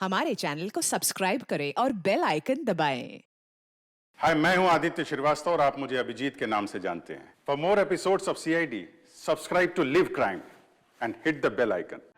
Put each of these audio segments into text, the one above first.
हमारे चैनल को सब्सक्राइब करें और बेल आइकन दबाएं। हाय, मैं हूं आदित्य श्रीवास्तव और आप मुझे अभिजीत के नाम से जानते हैं। For more episodes of CID, subscribe to Live Crime and hit the bell icon.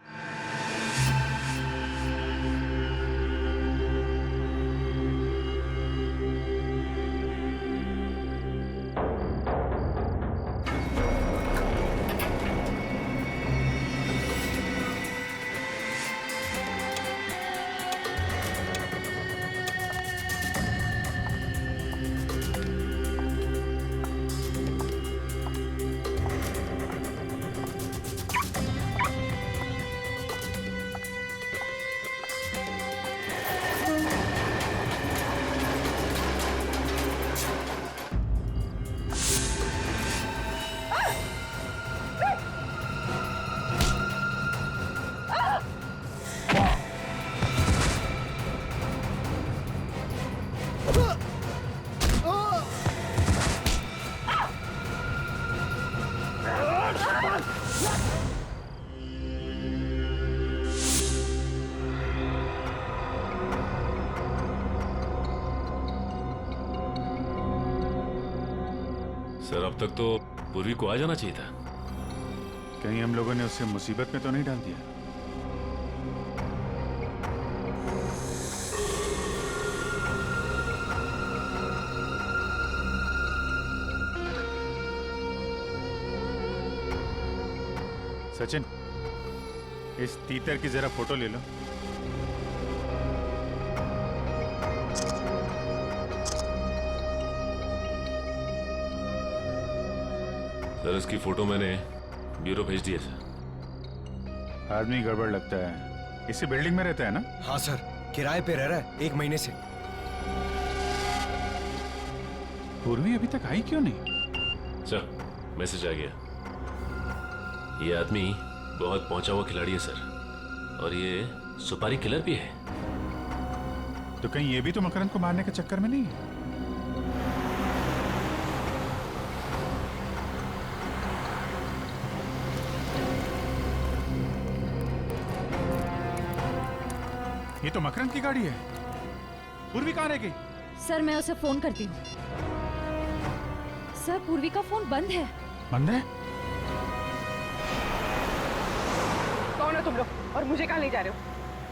Sir, अब तक तो पूर्वी को आ जाना चाहिए था। कहीं हम लोगों ने उसे मुसीबत में तो नहीं डाल दिया? सचिन, इस तीतर की जरा फोटो ले लो। सर, इसकी फोटो मैंने ब्यूरो भेज दी है सर। आदमी गड़बड़ लगता है। इसी बिल्डिंग में रहता है ना? हाँ सर, किराए पे रह रहा है 1 महीने से। पूर्वी अभी तक आई क्यों नहीं? सर, मैसेज आ गया। ये आदमी बहुत पहुंचा हुआ खिलाड़ी है सर, और ये सुपारी किलर भी है। तो कहीं ये भी तो मकरंद को मारने के चक्कर में नहीं है? ये तो मकरंद की गाड़ी है। पूर्वी कहाँ रह गई? सर, मैं उसे फोन करती हूँ। सर, पूर्वी का फोन बंद है। बंद है? कौन हो तुम लोग और मुझे कहाँ ले जा रहे हो?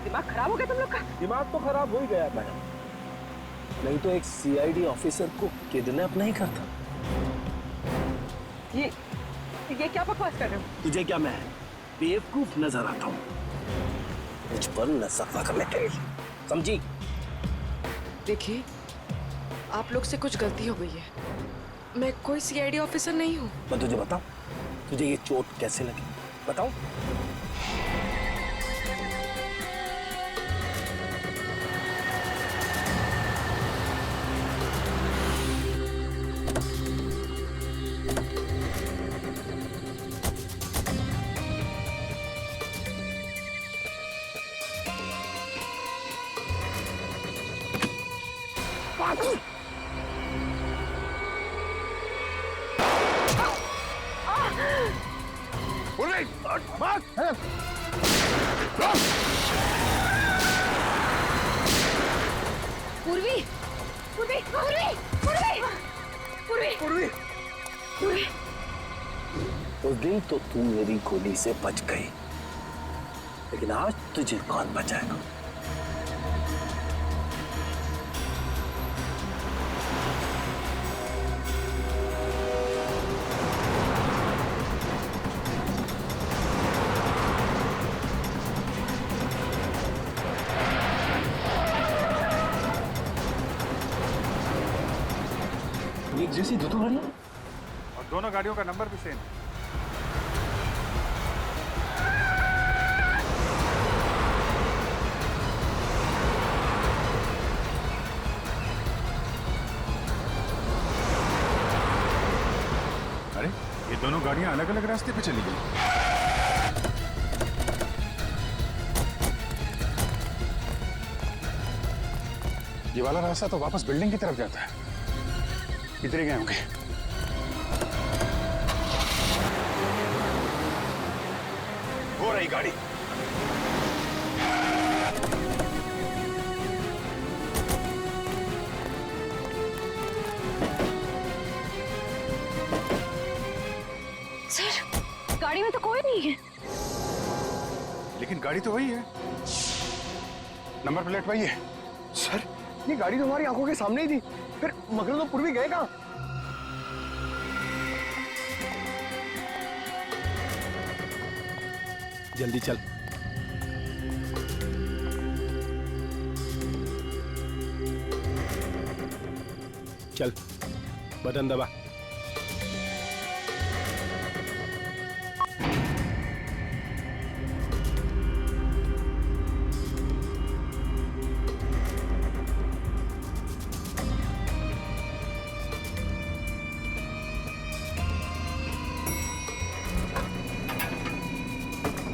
दिमाग खराब हो गया तुम लोग का? दिमाग तो खराब हो ही गया मैडम, नहीं तो एक सीआईडी ऑफिसर को किडनैप नहीं करता। ये क्या बकवास कर रहे हो? तुझे क्या मैं बेवकूफ नजर आता हूँ? मुझ पर नजर रखने के लिए, समझी? देखिए, आप लोग से कुछ गलती हो गई है। मैं कोई सीआईडी ऑफिसर नहीं हूँ। मैं तुझे बताऊं, तुझे ये चोट कैसे लगी बताऊं? पूर्वी, पूर्वी, पूर्वी, पूर्वी, पूर्वी, पूर्वी, पूर्वी। उस दिन तो तू मेरी गोली से बच गई, लेकिन आज तुझे कौन बचाएगा? एक जैसी दो गाड़ियां और दोनों गाड़ियों का नंबर भी सेम। अरे, ये दोनों गाड़ियां अलग अलग रास्ते पे चली गई। ये वाला रास्ता तो वापस बिल्डिंग की तरफ जाता है। इधर ही गए होंगे। हो रही गाड़ी। गाड़ी तो वही है, नंबर प्लेट वही है। सर ये गाड़ी तो हमारी आंखों के सामने ही थी, फिर मकरंद और पूर्वी गए कहाँ? जल्दी चल। चल बटन दबा।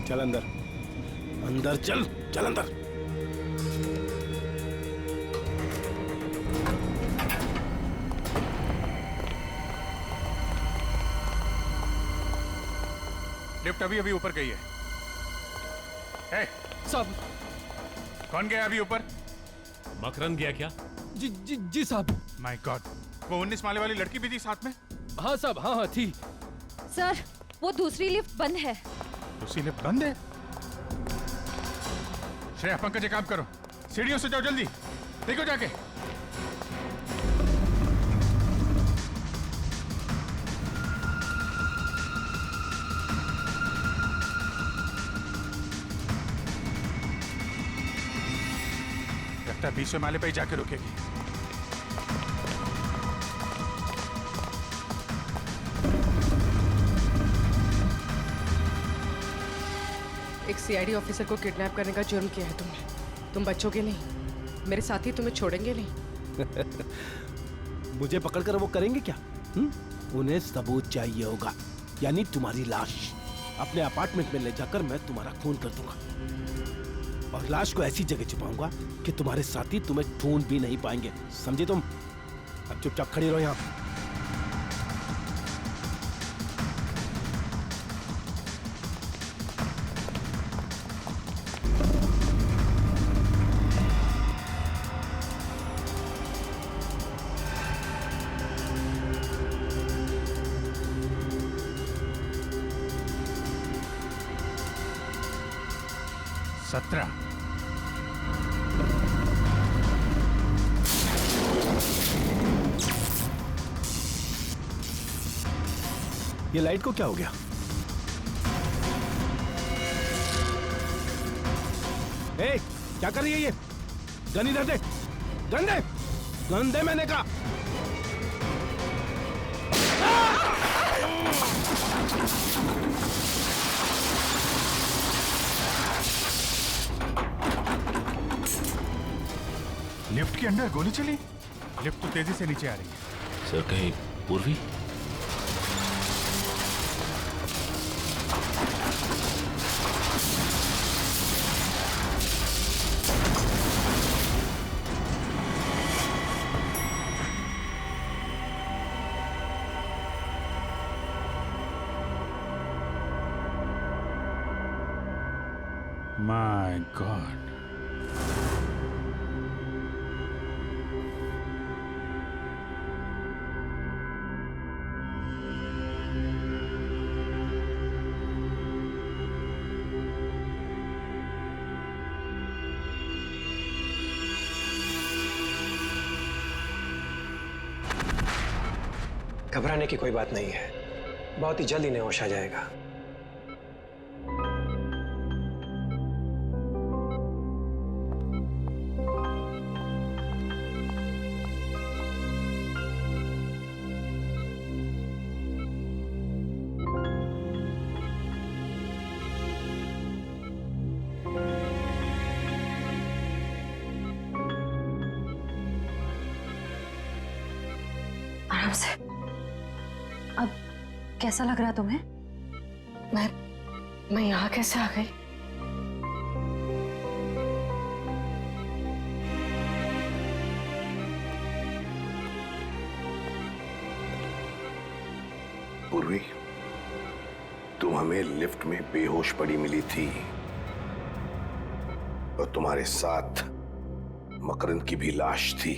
चल अंदर, अंदर चल, चल अंदर। लिफ्ट अभी अभी ऊपर गई है। साहब। कौन गया अभी ऊपर? मकरंद गया क्या? जी साहब। माय गॉड, वो 19 माले वाली लड़की भी थी साथ में? हाँ साहब, हाँ थी। सर वो दूसरी लिफ्ट बंद है। दूसरी लिफ्ट बंद है? श्रेया, पंकज एक काम करो, सीढ़ियों से जाओ जल्दी, देखो जाके। लगता है 20वें माले पे ही जाके रुकेगी। एक सीआईडी ऑफिसर को किडनैप करने का जुर्म किया है तुमने। तुम बचोगे नहीं, मेरे साथी तुम्हें छोड़ेंगे नहीं। मुझे पकड़कर वो करेंगे क्या? उन्हें सबूत चाहिए होगा, यानी तुम्हारी लाश। अपने अपार्टमेंट में ले जाकर मैं तुम्हारा खून कर दूंगा और लाश को ऐसी जगह छुपाऊंगा कि तुम्हारे साथी तुम्हें ढूंढ भी नहीं पाएंगे। समझे तुम? अब चुपचाप खड़ी रहो यहाँ। ये लाइट को क्या हो गया? ए, क्या कर रही है ये? गन इधर दे, गन दे, गन दे मैंने कहा। लिफ्ट के अंदर गोली चली? लिफ्ट तो तेजी से नीचे आ रही है। सर कहीं पूर्वी? My God. घबराने की कोई बात नहीं है, बहुत ही जल्द इन्हें होश आ जाएगा। आराम से। अब कैसा लग रहा तुम्हें? मैं यहाँ कैसे आ गई? पूर्वी, तुम हमें लिफ्ट में बेहोश पड़ी मिली थी और तुम्हारे साथ मकरंद की भी लाश थी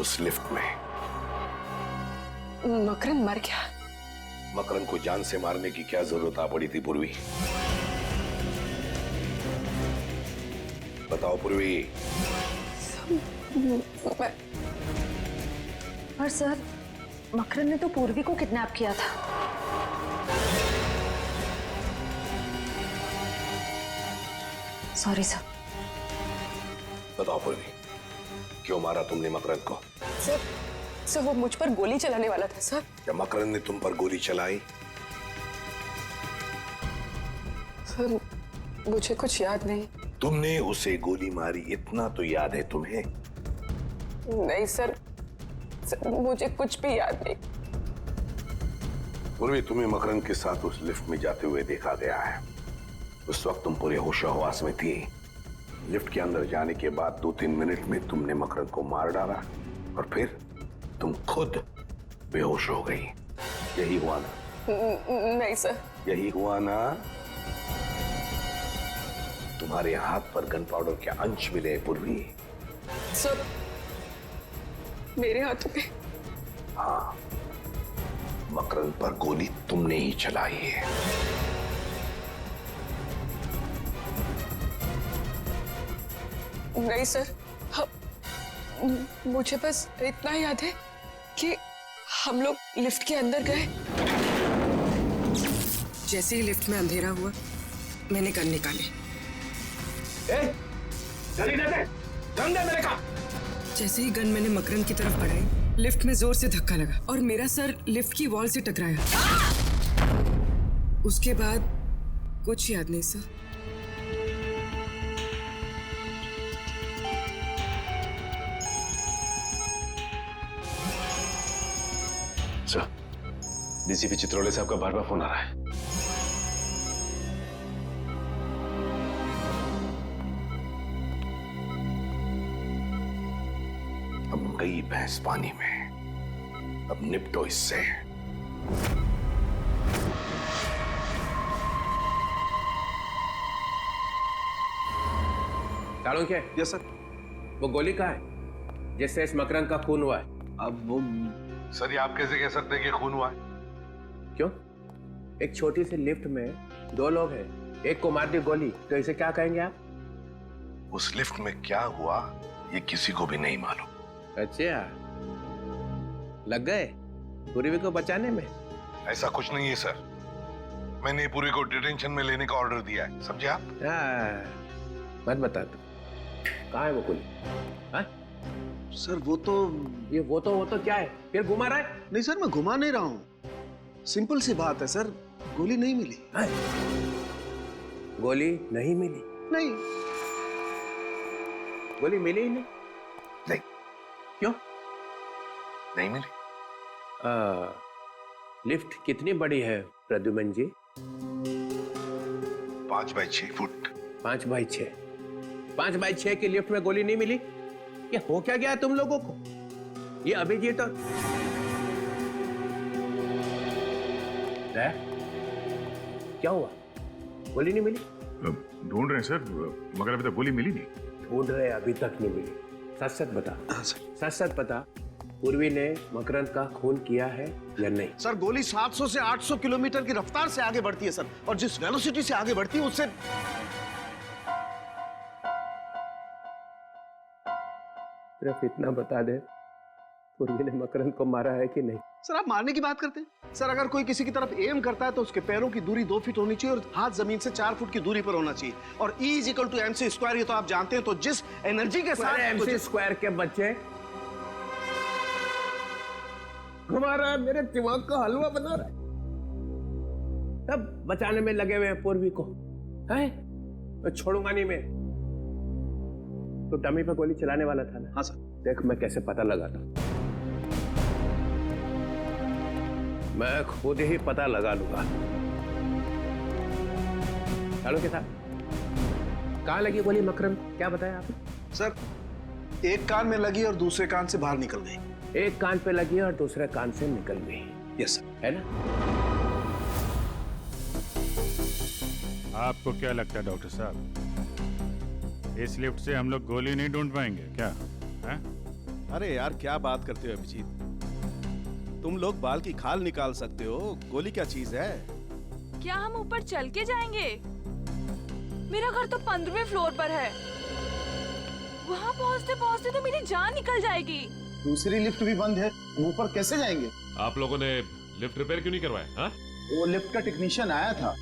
उस लिफ्ट में। मकरंद मर गया? मकरंद को जान से मारने की क्या जरूरत आ पड़ी थी पूर्वी? बताओ पूर्वी। पर सर, मकरन ने तो पूर्वी को किडनैप किया था। Sorry sir. बताओ पूर्वी, क्यों मारा तुमने मकरन को? सर वो मुझ पर गोली चलाने वाला था सर। क्या मकरन ने तुम पर गोली चलाई? सर मुझे कुछ याद नहीं। तुमने उसे गोली मारी इतना तो याद है तुम्हें? नहीं सर, मुझे कुछ भी याद नहीं। पूर्वी, तुम्हें मकरन के साथ उस लिफ्ट में जाते हुए देखा गया है। उस वक्त तुम पूरे होशो-हवास में थी। लिफ्ट के अंदर जाने के बाद 2-3 मिनट में तुमने मकरन को मार डाला और फिर तुम खुद बेहोश हो गई। यही हुआ ना? नहीं सर। यही हुआ ना? तुम्हारे हाथ पर गन पाउडर के अंश मिले पूर्वी। सर मेरे हाथों पे? हाँ, मकरन पर गोली तुमने ही चलाई है। नहीं सर, मुझे बस इतना याद है कि हम लोग लिफ्ट के अंदर गए। जैसे ही लिफ्ट में अंधेरा हुआ, मैंने गन निकाली। जैसे ही गन मैंने मकरन की तरफ बढ़ाई, लिफ्ट में जोर से धक्का लगा और मेरा सर लिफ्ट की वॉल से टकराया। उसके बाद कुछ याद नहीं सर। सर, डीसीपी चित्रोले साहब का बार-बार फोन आ रहा है। अब गई भैंस पानी में, अब निपटो इससे। चाणक्य। Yes sir. वो गोली कहाँ है जिससे इस मकरन का खून हुआ है? अब वो सर, ये आप कैसे कह सकते हैं कि खून हुआ है? क्यों? एक छोटी सी लिफ्ट में 2 लोग हैं, एक को मार दी गोली, तो इसे क्या कहेंगे आप? उस लिफ्ट में क्या हुआ ये किसी को भी नहीं मालूम। अच्छा, लग गए पूर्वी को बचाने में? ऐसा कुछ नहीं है सर, मैंने पूर्वी को डिटेंशन में लेने का ऑर्डर दिया है, समझे आप? मत बता तू, कहाँ है वो गोली? सर वो तो क्या है? फिर घुमा रहा है? नहीं सर, मैं घुमा नहीं रहा हूँ। सिंपल सी बात है सर, गोली नहीं मिली। गोली नहीं मिली? नहीं, गोली मिली ही नहीं? नहीं। क्यों नहीं मिली? लिफ्ट कितनी बड़ी है प्रद्युमन जी? 5 बाई 6 फुट। 5 बाई 6? 5 बाई 6 की लिफ्ट में गोली नहीं मिली? ये हो क्या गया तुम लोगों को? ये अभिजीत और क्या हुआ? गोली नहीं मिली? ढूंढ रहे हैं सर, मगर अभी तक गोली मिली नहीं। ढूंढ रहे, अभी तक नहीं मिली। सच सच बता। हाँ सर। सच सच बता, पूर्वी ने मकरंद का खून किया है या नहीं? सर गोली 700 से 800 किलोमीटर की रफ्तार से आगे बढ़ती है सर, और जिस वेलोसिटी से आगे बढ़ती है उससे। सिर्फ इतना बता दे, पूर्वी ने मकरंद को मारा है कि नहीं? सर आप मारने की बात करते हैं? सर अगर कोई किसी की तरफ एम करता है तो उसके पैरों की दूरी 2 फीट होनी चाहिए और हाथ जमीन से 4 फुट की दूरी पर होना चाहिए, और E = mc², ये तो आप जानते हैं। तो जिस एनर्जी के साथ mc² के बच्चे घुमा रहा है, मेरे दिमाग का हलवा बना रहा है। तब बचाने में लगे हुए हैं पूर्वी को, हैं? मैं छोड़ूंगा नहीं मैं। तो डमी पे गोली चलाने वाला था ना? हाँ सर। देख मैं कैसे पता लगाता हूं, मैं खुद ही पता लगा लूंगा। चलो के साथ कहां लगी गोली मकरंद, क्या बताया आपने? सर एक कान में लगी और दूसरे कान से बाहर निकल गई। एक कान पे लगी और दूसरे कान से निकल गई। Yes sir. है ना? आपको क्या लगता है डॉक्टर साहब, इस लिफ्ट से हम लोग गोली नहीं ढूंढ पाएंगे क्या? है? अरे यार क्या बात करते हो अभिजीत, तुम लोग बाल की खाल निकाल सकते हो, गोली क्या चीज है? क्या हम ऊपर चल के जाएंगे? मेरा घर तो 15वें फ्लोर पर है। वहाँ पहुँचते पहुँचते तो मेरी जान निकल जाएगी। दूसरी लिफ्ट भी बंद है, हम ऊपर कैसे जाएंगे? आप लोगों ने लिफ्ट रिपेयर क्यों नहीं करवाया? हाँ? वो लिफ्ट का टेक्नीशियन आया था,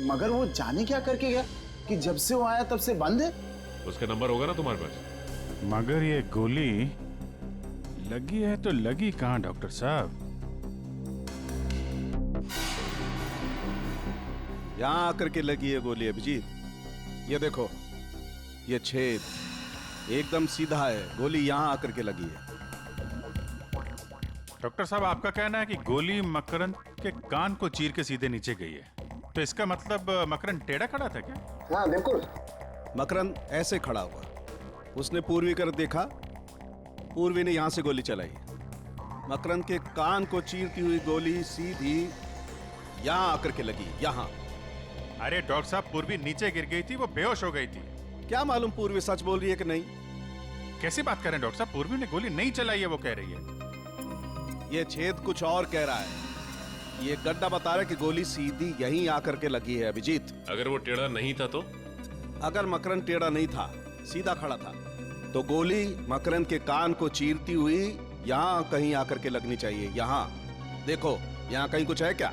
मगर वो जाने क्या करके गया कि जब से वो आया तब से बंद है। उसका नंबर होगा ना तुम्हारे पास? मगर ये गोली लगी है तो लगी कहाँ डॉक्टर साहब? यहाँ आकर के लगी है गोली अभिजीत। ये देखो, ये छेद एकदम सीधा है, गोली यहाँ आकर के लगी है। डॉक्टर साहब, आपका कहना है कि गोली मकरंद के कान को चीर के सीधे नीचे गई है, तो इसका मतलब मकरंद टेढ़ा खड़ा था क्या? हाँ बिल्कुल। मकरंद ऐसे खड़ा हुआ, उसने पूर्वी कर देखा, पूर्वी ने यहां से गोली चलाई। मकरंद के कान को चीरती हुई गोली सीधी यहां आकर के लगी, यहां। अरे डॉक्टर साहब, पूर्वी नीचे गिर गई थी, वो बेहोश हो गई थी। क्या मालूम पूर्वी सच बोल रही है कि नहीं। कैसी बात कर रहे हैं डॉक्टर साहब? पूर्वी ने गोली नहीं चलाई है, वो कह रही है। ये छेद कुछ और कह रहा है। ये गड्ढा बता रहा है कि गोली सीधी यहीं आकर के लगी है अभिजीत। अगर वो टेढ़ा नहीं था तो? अगर मकरंद टेढ़ा नहीं था, सीधा खड़ा था, तो गोली मकरंद के कान को चीरती हुई यहां कहीं आकर के लगनी चाहिए। यहां देखो, यहां कहीं कुछ है क्या?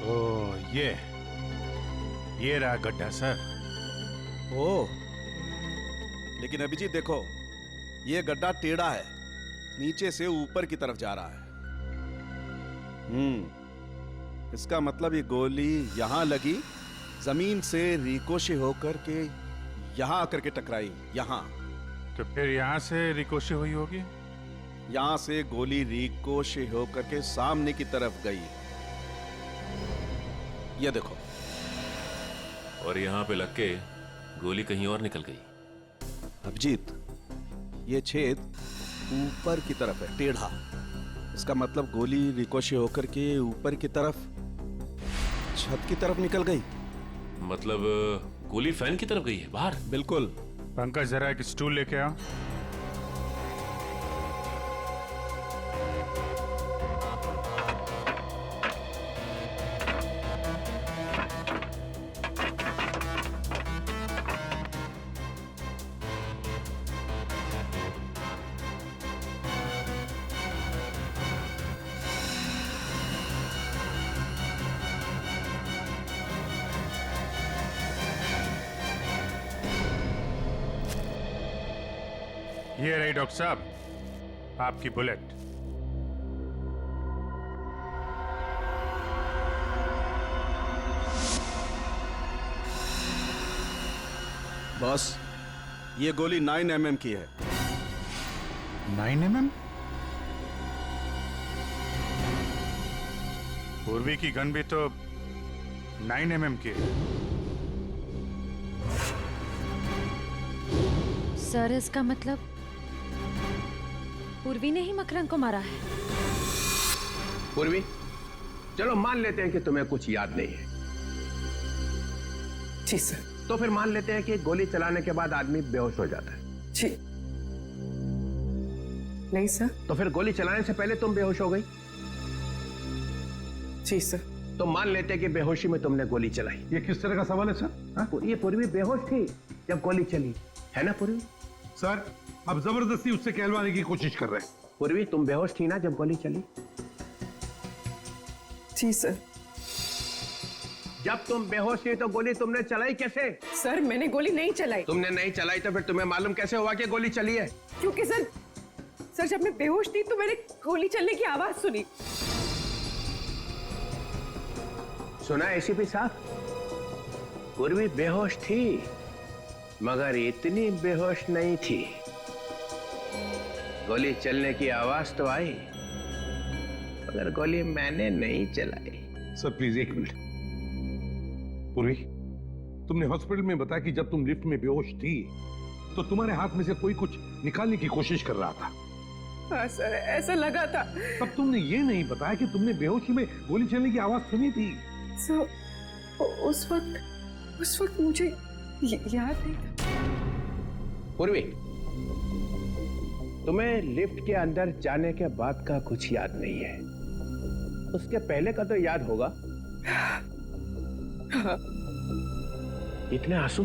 ओह, ये रहा गड्ढा सर। ओह, लेकिन अभिजीत देखो, ये गड्ढा टेढ़ा है, नीचे से ऊपर की तरफ जा रहा है। इसका मतलब ये गोली यहां लगी, जमीन से रिकोशे होकर के यहां आकर के टकराई, यहां। तो फिर यहां से रिकोशे हुई होगी? यहां से गोली रिकोशे होकर के सामने की तरफ गई। ये देखो। और यहां पे लग के गोली कहीं और निकल गई। अभिजीत, ये छेद ऊपर की तरफ है, टेढ़ा। इसका मतलब गोली रिकोशे होकर के ऊपर की तरफ, छत की तरफ निकल गई। मतलब गोली फैन की तरफ गई है, बाहर? बिल्कुल। पंकज, जरा एक स्टूल लेके आओ। ये रही डॉक्टर साहब, आपकी बुलेट। बॉस, ये गोली 9 mm की है। 9 mm? पूर्वी की गन भी तो 9 mm की है। सर, इसका मतलब पूर्वी ने ही मकरंद को मारा है। पूर्वी, चलो मान लेते हैं कि तुम्हें कुछ याद नहीं है। जी सर। तो फिर मान लेते हैं कि गोली चलाने के बाद आदमी बेहोश हो जाता है। जी नहीं सर। तो फिर गोली चलाने से पहले तुम बेहोश हो गई? जी सर। तो मान लेते हैं कि बेहोशी में तुमने गोली चलाई। ये किस तरह का सवाल है सर? ये पूर्वी बेहोश थी जब गोली चली, है ना पूर्वी? सर, अब जबरदस्ती उससे कहलवाने की कोशिश कर रहे हैं। पूर्वी, तुम बेहोश थी ना जब गोली चली? जी सर। जब तुम बेहोश थी तो गोली तुमने चलाई कैसे? सर, मैंने गोली नहीं चलाई। तुमने नहीं चलाई तो फिर तुम्हें मालूम कैसे हुआ कि गोली चली है? क्योंकि सर जब मैं बेहोश थी तो मैंने गोली चलने की आवाज सुनी। सुना एसीपी साहब? पूर्वी बेहोश थी, मगर इतनी बेहोश नहीं थी। गोली चलने की आवाज तो आई, मगर गोली मैंने नहीं चलाई। सर प्लीज एक मिनट। पूर्वी, तुमने हॉस्पिटल में बताया कि जब तुम लिफ्ट में बेहोश थी तो तुम्हारे हाथ में से कोई कुछ निकालने की कोशिश कर रहा था। हाँ सर, ऐसा लगा था। तब तुमने ये नहीं बताया कि तुमने बेहोशी में गोली चलने की आवाज सुनी थी। सर, उस वक्त मुझे याद नहीं था। पूर्वी, तुम्हें लिफ्ट के अंदर जाने के बाद का कुछ याद नहीं है, उसके पहले का तो याद होगा। इतने आंसू?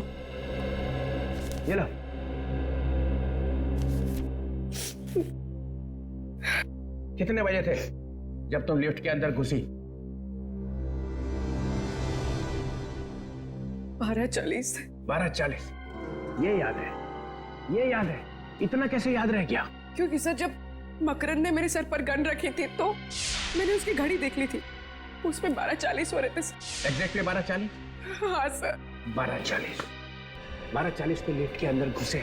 ये लो। कितने बजे थे जब तुम लिफ्ट के अंदर घुसी? 12:40। 12:40। ये याद है, ये याद है। इतना कैसे याद रह गया? क्योंकि सर जब मकरन ने मेरे सर पर गन रखी थी तो मैंने उसकी घड़ी देख ली थी, उसमें 12:40 हो रहे थे। एग्जैक्टली 12:40? हाँ सर। 12:40। 12:40 पे लिफ्ट के अंदर घुसे,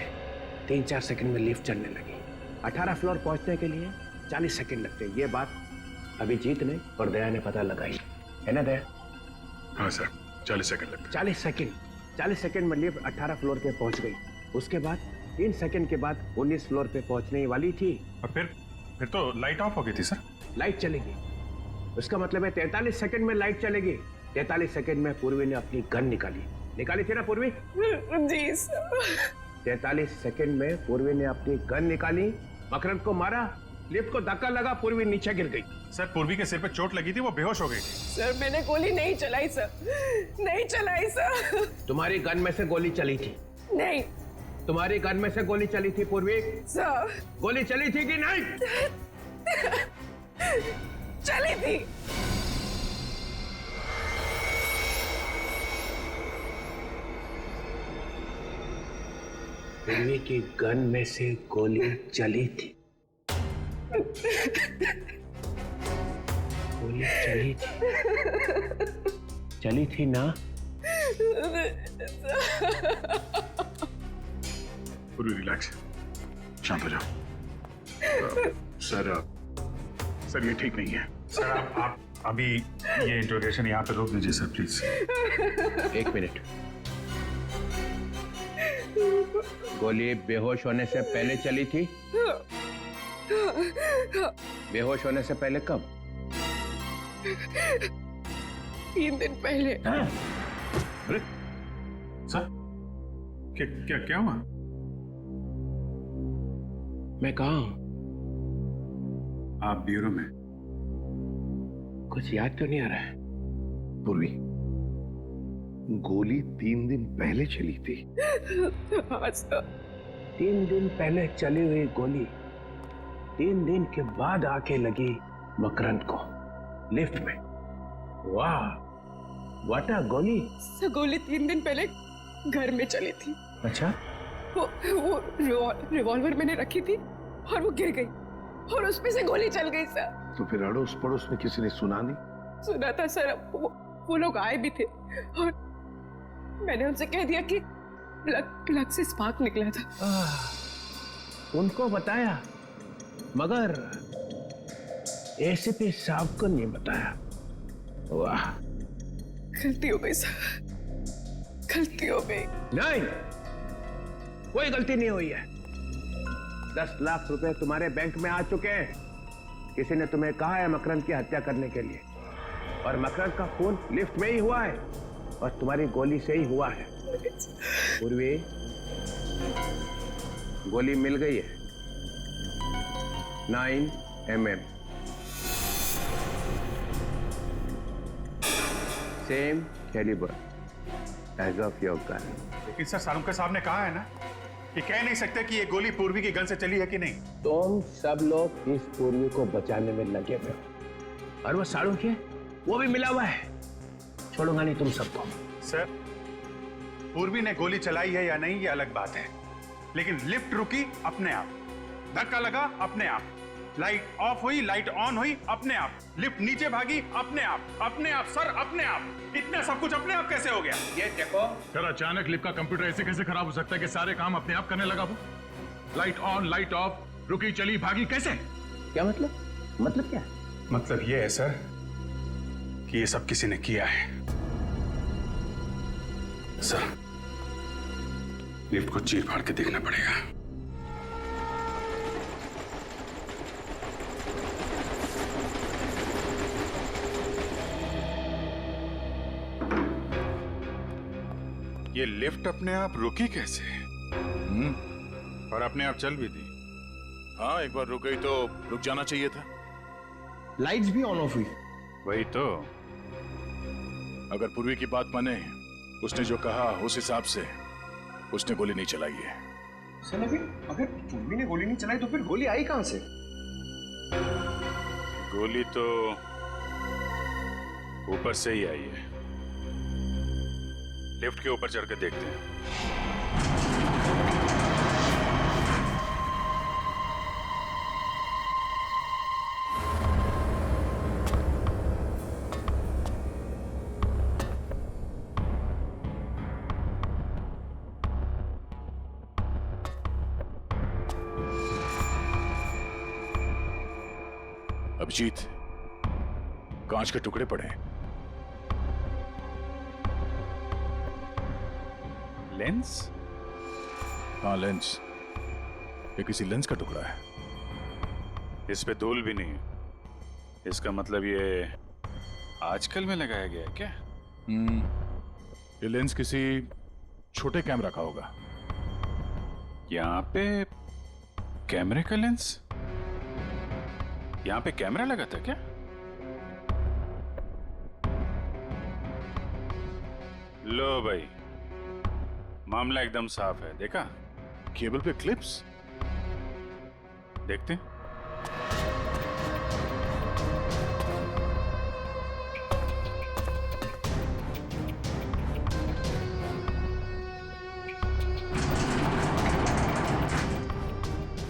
3-4 सेकंड में लिफ्ट चलने लगी। 18 फ्लोर पहुंचने के लिए 40 सेकंड लगते। ये बात अभिजीत ने और दया ने पता लगाई है ना दया? हाँ सर, 40 सेकंड लगते। 40 सेकंड में लिफ्ट 18 फ्लोर पे पहुंच गई। उसके बाद 3 सेकंड के बाद 19 फ्लोर पे पहुंचने वाली थी। और फिर तो लाइट ऑफ हो गई थी सर। लाइट चलेगी, उसका मतलब है 43 सेकंड में लाइट चलेगी। 43 सेकंड में पूर्वी ने अपनी गन निकाली थी ना पूर्वी? जी सर। 43 सेकंड में पूर्वी ने अपनी गन निकाली, मकरंद को मारा, लिफ्ट को धक्का लगा, पूर्वी नीचे गिर गई। सर, पूर्वी के सिर पे चोट लगी थी, वो बेहोश हो गई थी। सर मैंने गोली नहीं चलाई सर, नहीं चलाई सर। तुम्हारी गन में से गोली चली थी? नहीं। तुम्हारी गन में से गोली चली थी पूर्वी? सर गोली चली थी कि नहीं? चली थी। पूर्वी की गन में से गोली चली थी। गोली चली थी ना? पूर्वी रिलैक्स, शांत हो जाओ। सर ये ठीक नहीं है। सर आप अभी ये इंट्रोगेशन यहाँ पे रोक दीजिए सर प्लीज। 1 मिनट। गोली बेहोश होने से पहले चली थी? बेहोश होने से पहले कब? 3 दिन पहले। अरे सर, क्या हुआ? मैं कहाँ हूं? आप ब्यूरो में। कुछ याद तो नहीं आ रहा है। पूर्वी, गोली 3 दिन पहले चली थी? हाँ सर। 3 दिन पहले चली हुई गोली 3 दिन के बाद आके लगी मकरंद को लिफ्ट में। वाह, व्हाट अ गोली। सर गोली 3 दिन पहले घर में चली थी। अच्छा? वो रिवॉल्वर मैंने रखी थी और वो गिर गई और उसमें से गोली चल गई सर। तो फिर अड़ोस पड़ोस में किसी ने सुना नहीं? सुना था सर, वो लोग आए भी थे और मैंने उनसे कह दिया कि प्लग से स्पार्क निकला था। उनको बताया मगर एसीपी साहब को नहीं बताया। वाह, गलती हो गई सर, गलती हो गई। नहीं, कोई गलती नहीं हुई है। 10 लाख रुपए तुम्हारे बैंक में आ चुके हैं। किसी ने तुम्हें कहा है मकरंद की हत्या करने के लिए, और मकरंद का खून लिफ्ट में ही हुआ है और तुम्हारी गोली से ही हुआ है। पूर्वी, गोली मिल गई है। 9 mm, same calibre as of your gun. लेकिन सर, सालुंके साहब ने कहा है ना कि कह नहीं सकते कि ये गोली पूर्वी की गन से चली है कि नहीं। तुम सब लोग इस पूर्वी को बचाने में लगे हुए हो और वो सालुंके, वो भी मिला हुआ है। छोड़ूंगा नहीं तुम सबको। सर, पूर्वी ने गोली चलाई है या नहीं ये अलग बात है, लेकिन लिफ्ट रुकी अपने आप, धक्का लगा अपने आप, लाइट ऑफ हुई, लाइट ऑन हुई अपने आप, लिफ्ट नीचे भागी अपने आप सर, अपने आप। इतना सब कुछ अपने आप कैसे हो गया? ये देखो सर, अचानक लिफ्ट का कंप्यूटर ऐसे कैसे खराब हो सकता है कि सारे काम अपने आप करने लगा? वो लाइट ऑन, लाइट ऑफ, रुकी, चली, भागी, कैसे? क्या मतलब क्या? मतलब ये है सर कि ये सब किसी ने किया है। सर, लिफ्ट को चीर फाड़ के देखना पड़ेगा। ये लिफ्ट अपने आप रुकी कैसे? और अपने आप चल भी दी। हाँ, एक बार रुक गई तो रुक जाना चाहिए था। लाइट्स भी ऑन ऑफ हुई। वही तो। अगर पूर्वी की बात माने उसने जो कहा उस हिसाब से उसने गोली नहीं चलाई है। सर अगर पूर्वी ने गोली नहीं चलाई तो फिर गोली आई कहां से? गोली तो ऊपर से ही आई है। लिफ्ट के ऊपर चढ़कर देखते हैं। अभिजीत, कांच के टुकड़े पड़े हैं। लेंस? हाँ, लेंस। ये किसी लेंस का टुकड़ा है। इस पे धूल भी नहीं है। इसका मतलब ये आजकल में लगाया गया है क्या? ये लेंस किसी छोटे कैमरा का होगा। यहाँ पे कैमरे का लेंस? यहाँ पे कैमरा लगा था क्या? लो भाई, मामला एकदम साफ है। देखा? केबल पे क्लिप्स देखते हैं।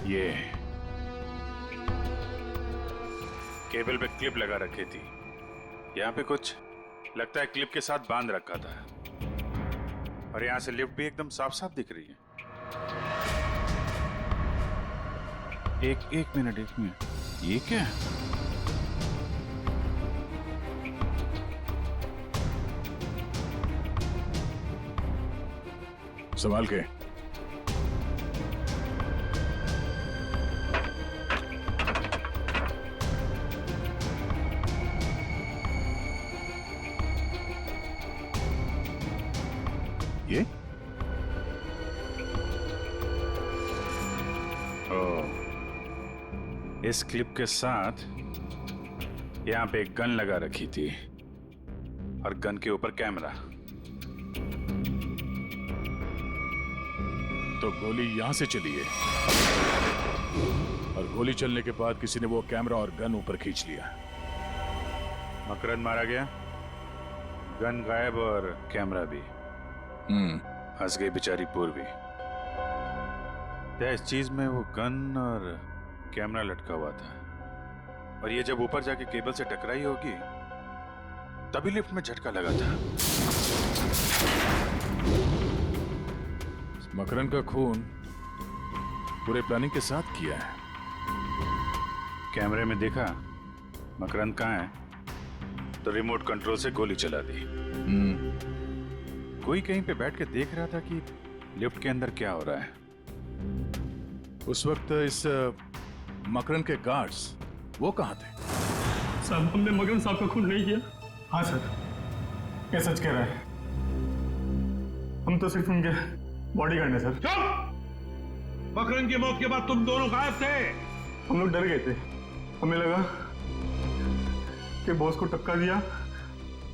ये केबल पे क्लिप लगा रखी थी। यहाँ पे कुछ लगता है क्लिप के साथ बांध रखा था। और यहाँ से लिफ्ट भी एकदम साफ साफ दिख रही है। एक मिनट ये क्या है? संभाल के। ये? इस क्लिप के साथ यहां पे एक गन लगा रखी थी और गन के ऊपर कैमरा। तो गोली यहां से चली है और गोली चलने के बाद किसी ने वो कैमरा और गन ऊपर खींच लिया। मकरंद मारा गया, गन गायब और कैमरा भी। हंस गई बेचारी पूर्वी। इस चीज में वो गन और कैमरा लटका हुआ था और ये जब ऊपर जाके केबल से टकराई होगी तभी लिफ्ट में झटका लगा था। मकरंद का खून पूरे प्लानिंग के साथ किया है। कैमरे में देखा मकरंद कहाँ है तो रिमोट कंट्रोल से गोली चला दी। कोई कहीं पे बैठ के देख रहा था कि लिफ्ट के अंदर क्या हो रहा है। उस वक्त इस मकरंद के गार्ड्स वो कहाँ थे? साहब, हमने मकरंद साहब का खून नहीं किया। हाँ सर, ये सच कह रहा है। हम तो सिर्फ उनके बॉडीगार्ड हैं सर। चुप! मकरंद की मौत के बाद तुम दोनों गायब थे। हम लोग डर गए थे। हमें लगा कि बॉस को टक्का दिया,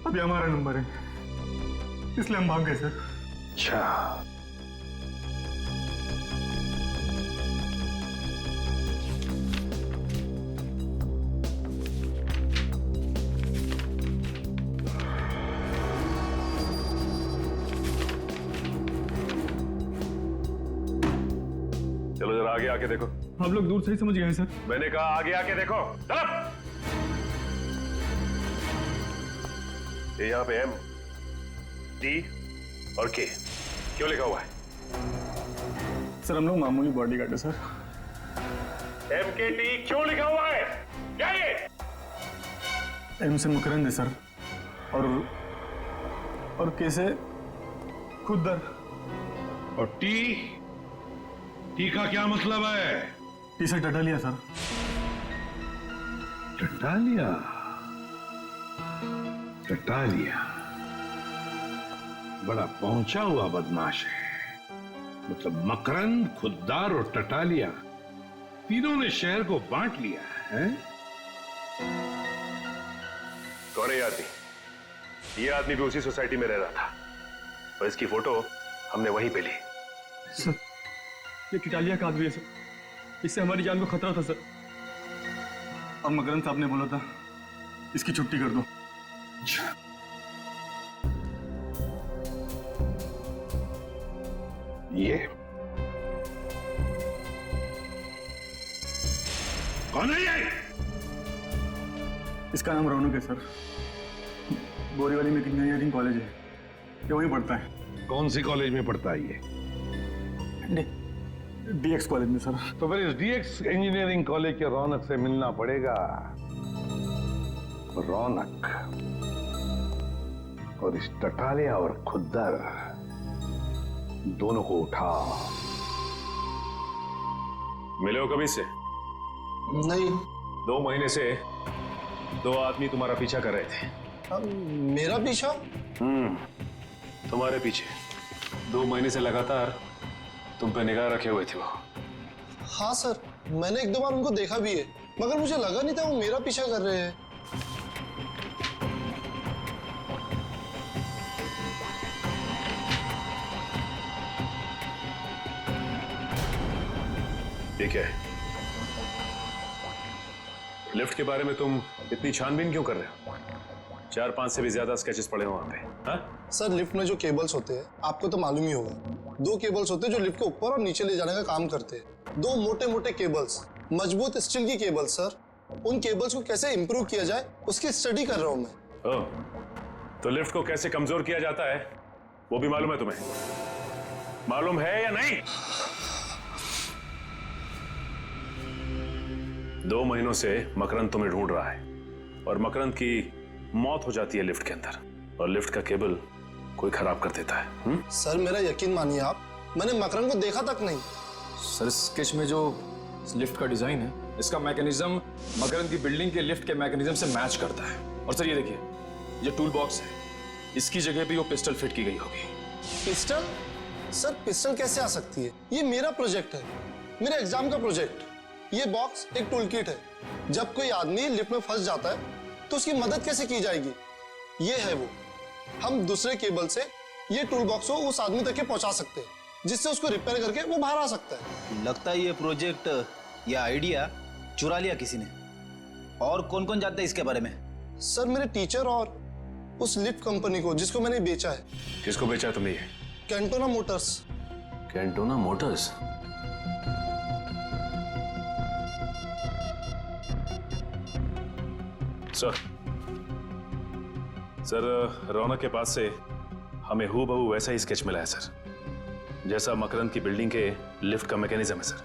अभी हमारा नंबर है, इसलिए हम भाग गए सर। अच्छा, चलो जरा आगे आके देखो। आप लोग दूर से ही समझ गए हैं सर। मैंने कहा आगे आके देखो। चलो। ये यहाँ पे एम, डी और के क्यों लिखा हुआ है? सर हम लोग मामूली बॉडीगार्ड है सर। एम के टी क्यों लिखा हुआ है? क्या ये? एम से मकरंद है सर और के से खुदर। और टी? टी का क्या मतलब है? टी से टटालिया सर। टटालिया? टटालिया बड़ा पहुंचा हुआ बदमाश है। मतलब मकरंद, खुद्दार और टटालिया तीनों ने शहर को बांट लिया है। कौन है ये आदमी? ये आदमी भी उसी सोसाइटी में रह रहा था। और इसकी फोटो हमने वहीं पे ली। सर, ये टिटालिया का आदमी है सर, इससे हमारी जान को खतरा था सर। और मकरंद साहब ने बोला था इसकी छुट्टी कर दो। ये कौन है ये? इसका नाम रौनक है सर, बोरीवली में इंजीनियरिंग कॉलेज है, ये वहीं पढ़ता है। कौन सी कॉलेज में पढ़ता है ये? डीएक्स कॉलेज में सर। तो फिर इस डीएक्स इंजीनियरिंग कॉलेज के रौनक से मिलना पड़ेगा। रौनक और इस टटालिया और खुद्दर दोनों को उठा। मिले हो कभी से? नहीं। 2 महीने से 2 आदमी तुम्हारा पीछा कर रहे थे। मेरा पीछा? तुम्हारे पीछे 2 महीने से लगातार तुम पे निगाह रखे हुए थे वो। हाँ सर, मैंने 1-2 बार उनको देखा भी है, मगर मुझे लगा नहीं था वो मेरा पीछा कर रहे हैं। ठीक है, लिफ्ट के बारे में तुम इतनी छानबीन क्यों कर रहे हो? 4-5 से भी ज्यादा स्केचेस पड़े हो वहां पे। हाँ? सर, लिफ्ट में जो केबल्स होते हैं आपको तो मालूम ही होगा, 2 केबल्स होते हैं जो लिफ्ट के ऊपर और नीचे ले जाने का काम करते हैं। 2 मोटे मोटे केबल्स, मजबूत स्टील की केबल्स सर। उन केबल्स को कैसे इंप्रूव किया जाए उसकी स्टडी कर रहा हूं मैं। तो लिफ्ट को कैसे कमजोर किया जाता है वो भी मालूम है तुम्हें? मालूम है या नहीं? 2 महीनों से मकरंद तुम्हें ढूंढ रहा है और मकरंद की मौत हो जाती है लिफ्ट के अंदर और लिफ्ट का केबल कोई खराब कर देता है। सर, मेरा यकीन मानिए आप, मैंने मकरंद को देखा तक नहीं। सर, स्केच में जो लिफ्ट का डिजाइन है, इसका मैकेनिज्म मकरंद की बिल्डिंग के लिफ्ट के मैकेनिज्म से मैच करता है। और सर ये देखिए, ये टूल बॉक्स है, इसकी जगह पे वो पिस्टल फिट की गई होगी। पिस्टल? सर, पिस्टल कैसे आ सकती है? ये मेरा प्रोजेक्ट है, मेरे एग्जाम का प्रोजेक्ट। ये बॉक्स एक टूल किट है, जब कोई आदमी लिफ्ट में फंस जाता है तो उसकी मदद कैसे की जाएगी, ये है वो। हम दूसरे केबल से ये टूल बॉक्स को उस आदमी तक के पहुंचा सकते हैं, जिससे उसको रिपेयर करके वो बाहर आ सकता है। लगता है ये प्रोजेक्ट या आइडिया चुरा लिया किसी ने। और कौन कौन जानता है इसके बारे में? सर, मेरे टीचर और उस लिफ्ट कंपनी को जिसको मैंने बेचा है। किसको बेचा तुमने ये? Cantona motors. Cantona motors? Sir, Raunak के पास से हमें हूबहू वैसा ही स्केच मिला है सर, जैसा मकरंद की बिल्डिंग के लिफ्ट का मैकेनिज्म है सर।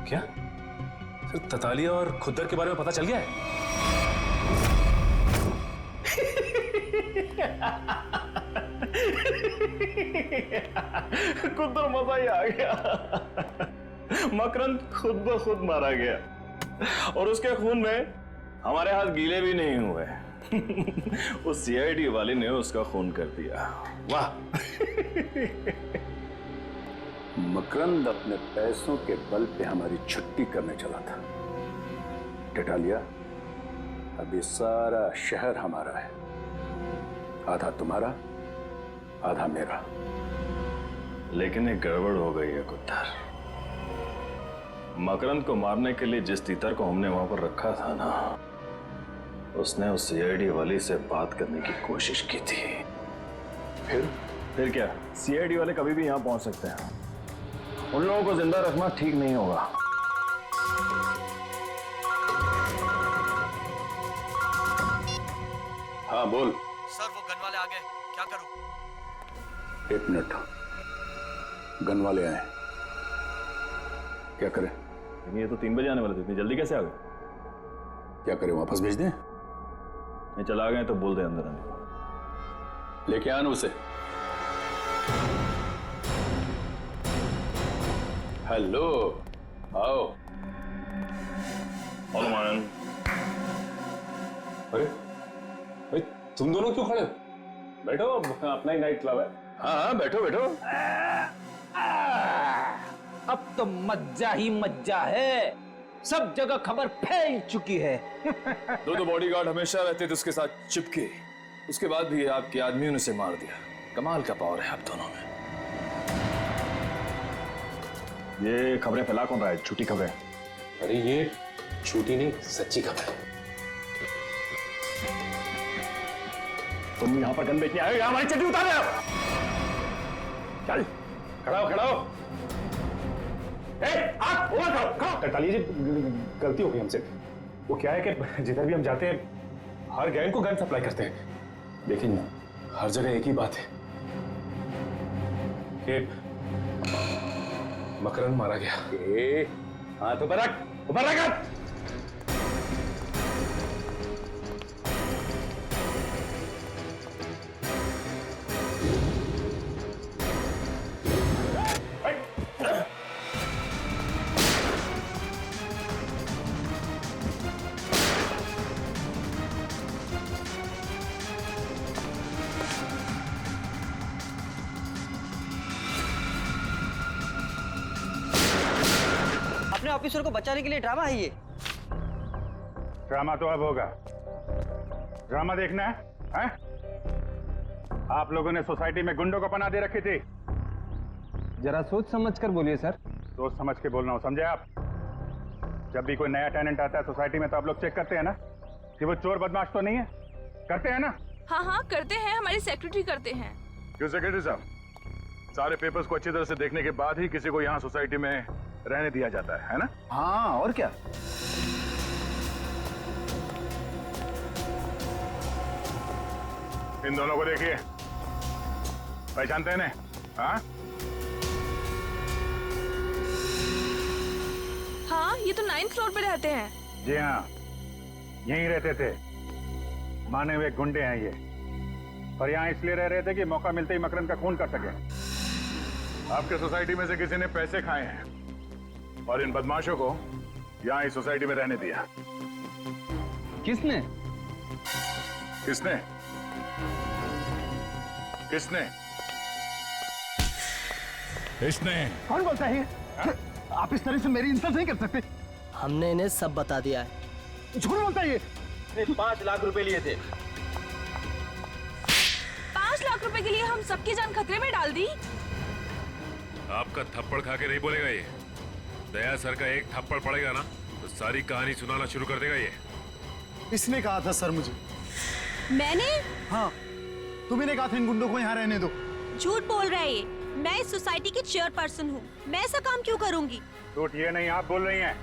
क्या सर, ततालिया और खुद्दर के बारे में पता चल गया है? खुद्दर मजा ही आ गया। मकरंद खुद ब खुद मारा गया और उसके खून में हमारे हाथ गीले भी नहीं हुए। उस सीआईडी वाले ने उसका खून कर दिया। वाह! मकरंद अपने पैसों के बल पे हमारी छुट्टी करने चला था। टिटालिया, अब ये सारा शहर हमारा है, आधा तुम्हारा आधा मेरा। लेकिन एक गड़बड़ हो गई है खुद्दर। मकरंद को मारने के लिए जिस तीतर को हमने वहां पर रखा था ना, उसने उस सीआईडी वाली से बात करने की कोशिश की थी। फिर क्या, सीआईडी वाले कभी भी यहां पहुंच सकते हैं। उन लोगों को जिंदा रखना ठीक नहीं होगा। हाँ बोल। सर, वो गन वाले आ गए, क्या करूं? 1 मिनट, गन वाले आए, क्या करें? ये तो 3 बजे आने वाले थे, इतनी जल्दी कैसे आ गए? क्या करें, वापस भेज दें? नहीं, चला गए तो बोल दे अंदर आने। लेके आना उसे। हेलो, आओ। अरे तुम दोनों क्यों खड़े हो? बैठो, अपना ही नाइट क्लब है। हाँ, बैठो बैठो। अब तो मज्जा ही मज्जा है। सब जगह खबर फैल चुकी है। दो बॉडीगार्ड हमेशा रहते थे उसके साथ चिपके, उसके बाद भी आपके आदमियों ने उसे मार दिया। कमाल का पावर है आप दोनों में। ये खबरें फैला कौन रहा है? झूठी खबरें? अरे ये झूठी नहीं, सच्ची खबर है। तुम यहाँ पर गन बेचने आए हो या हमारी चड्डी उतार रहे हो? चल खड़ा हो, खड़ा हो। करताली जी, गलती हो गई हमसे। वो क्या है कि जिधर भी हम जाते हैं हर गैंग को गन सप्लाई करते हैं, लेकिन हर जगह एक ही बात है कि मकरंद मारा गया। हाथ ऊपर रख, ऊपर रख। अपने ऑफिसर को बचाने के लिए ड्रामा है ये। ड्रामा तो अब होगा। ड्रामा देखना है? आप लोगों ने सोसाइटी में गुंडों को पनाह दे रखी थी। जरा सोच समझ कर बोलिए सर। सोच समझ के बोलना हो, समझे आप? जब भी कोई नया टेनेंट आता है सोसाइटी में तो आप लोग चेक करते हैं ना कि वो चोर बदमाश तो नहीं है? करते हैं ना? हाँ हाँ करते हैं, हमारी सेक्रेटरी करते हैं। क्यों सेक्रेटरी साहब, सारे पेपर्स को अच्छी तरह से देखने के बाद ही किसी को यहाँ सोसाइटी में रहने दिया जाता है ना? हाँ और क्या। इन दोनों को देखिए, पहचानते हैं? हाँ हाँ, ये तो 9th फ्लोर पे रहते हैं। जी हाँ, यहीं रहते थे। माने हुए गुंडे हैं ये, पर यहाँ इसलिए रह रहे थे कि मौका मिलते ही मकरंद का खून कर सके। आपके सोसाइटी में से किसी ने पैसे खाए हैं और इन बदमाशों को यहाँ इस सोसाइटी में रहने दिया। किसने? किसने? किसने? इसने। कौन बोलता है? आप इस तरह से मेरी इंसल्ट नहीं कर सकते। हमने इन्हें सब बता दिया है। झूठ बोलता है ये। 5 लाख रुपए लिए थे। 5 लाख रुपए के लिए हम सबकी जान खतरे में डाल दी। आपका थप्पड़ खा के नहीं बोलेगा ये। दया सर का एक थप्पड़ पड़ेगा ना तो सारी कहानी सुनाना शुरू कर देगा ये। इसने कहा था सर मुझे। मैंने? हाँ, तुम्ही ने कहा था इन गुंडों को यहाँ रहने दो। झूठ बोल रहा है ये। मैं इस सोसाइटी की चेयरपर्सन हूँ, मैं ऐसा काम क्यों करूँगी? झूठ ये नहीं, आप बोल रही हैं।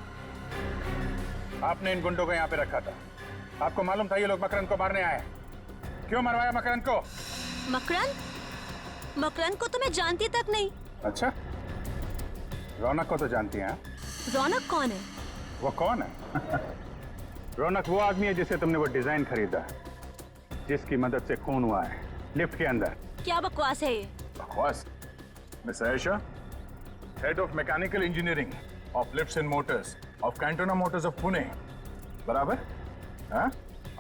आपने इन गुंडों को यहाँ पे रखा था। आपको मालूम था ये लोग मकरंद को मारने आए। क्यों मरवाया मकरंद को? मकरंद? मकरंद को तो मैं जानती तक नहीं। अच्छा, रौनक को तो जानती हैं? रौनक कौन है? वो कौन है? रौनक वो आदमी है जिससे तुमने वो डिजाइन खरीदा, जिसकी मदद से खून हुआ है लिफ्ट के अंदर। क्या बकवास है ये? बकवास? Miss Ayesha, head of mechanical engineering of lifts and Motors of Cantona Motors of Pune, बराबर? हाँ?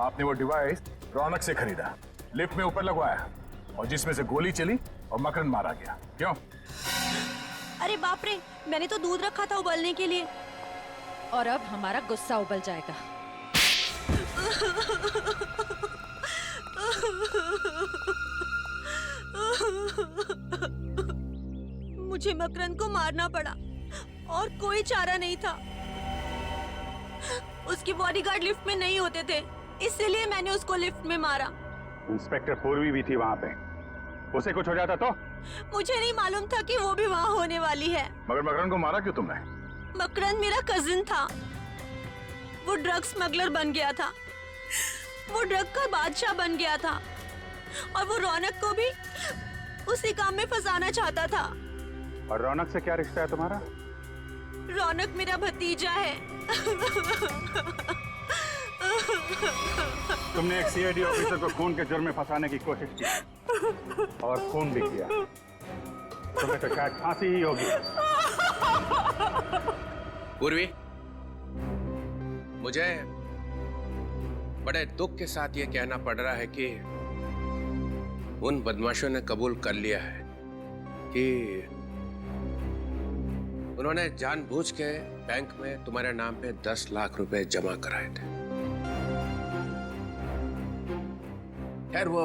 आपने वो डिवाइस रौनक से खरीदा, लिफ्ट में ऊपर लगवाया और जिसमें से गोली चली और मकरंद मारा गया। क्यों? अरे बाप रे, मैंने तो दूध रखा था उबलने के लिए। और अब हमारा गुस्सा उबल जाएगा। मुझे मकरंद को मारना पड़ा और कोई चारा नहीं था। उसके बॉडीगार्ड लिफ्ट में नहीं होते थे, इसलिए मैंने उसको लिफ्ट में मारा। इंस्पेक्टर पूर्वी भी थी वहाँ पे, उसे कुछ हो जाता तो? मुझे नहीं मालूम था कि वो भी वहाँ होने वाली है। मगर मकरंद को मारा क्यों तुमने? मकरंद मेरा कजिन था, वो ड्रग स्मगलर बन गया था, वो ड्रग का बादशाह बन गया था और वो रौनक को भी उसी काम में फंसाना चाहता था। और रौनक से क्या रिश्ता है तुम्हारा? रौनक मेरा भतीजा है। तुमने एक सीआईडी ऑफिसर को खून के जुर्म में फंसाने की कोशिश की और खून भी किया। तुम्हें तो शायद फांसी ही होगी। पूर्वी, मुझे बड़े दुख के साथ ये कहना पड़ रहा है कि उन बदमाशों ने कबूल कर लिया है कि उन्होंने जानबूझ के बैंक में तुम्हारे नाम पे 10 लाख रुपए जमा कराए थे। खैर वो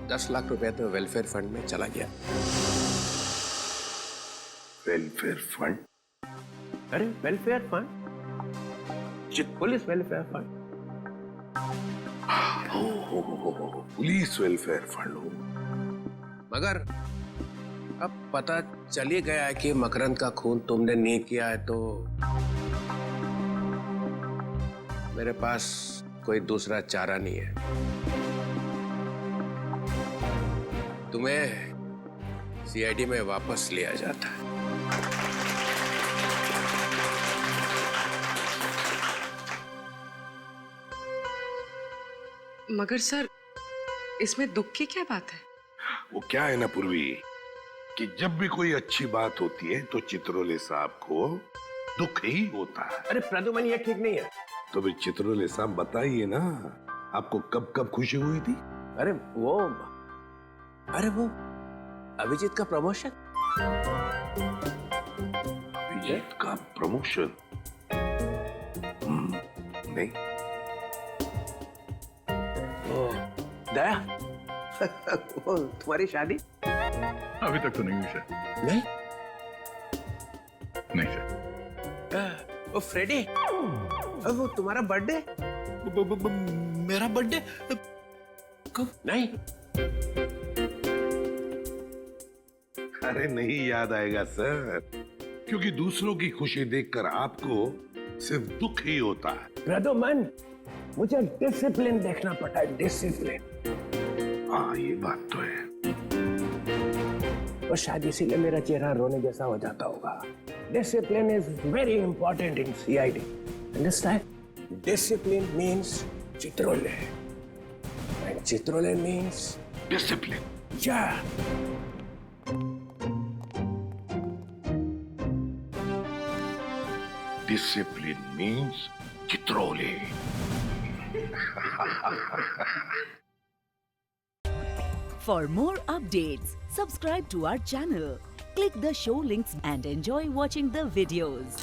10 लाख रुपए तो वेलफेयर फंड में चला गया। Welfare fund? अरे welfare fund, police welfare fund. Police welfare fund हो। मगर अब पता चल ही गया है कि मकरंद का खून तुमने नहीं किया है, तो मेरे पास कोई दूसरा चारा नहीं है। तुम्हें सीआईडी में वापस लिया जाता है। मगर सर, इसमें दुख की क्या बात है? वो क्या है ना पूर्वी, कि जब भी कोई अच्छी बात होती है तो चित्रोले साहब को दुख ही होता है। अरे प्रदुमन, ये ठीक नहीं है। तो भी चित्रोले साहब बताइए ना, आपको कब कब खुशी हुई थी? अरे वो अभिजीत का प्रमोशन। अभिजीत का प्रमोशन? नहीं। दया, वो तुम्हारी शादी अभी तक तो नहीं हुई सर। नहीं? नहीं सर। वो फ्रेडी, वो तुम्हारा बर्थडे? मेरा बर्थडे कब? नहीं। अरे नहीं याद आएगा सर, क्योंकि दूसरों की खुशी देखकर आपको सिर्फ दुख ही होता है। प्रदुमन, मुझे डिसिप्लिन देखना पड़ता है, डिसिप्लिन। हाँ ये बात तो है। और शायद इसीलिए मेरा चेहरा रोने जैसा हो जाता होगा। Discipline is very important in CID. Understand? Discipline means Chitrole, and Chitrole means discipline. या discipline means Chitrole. For more updates, subscribe to our channel, click the show links and enjoy watching the videos.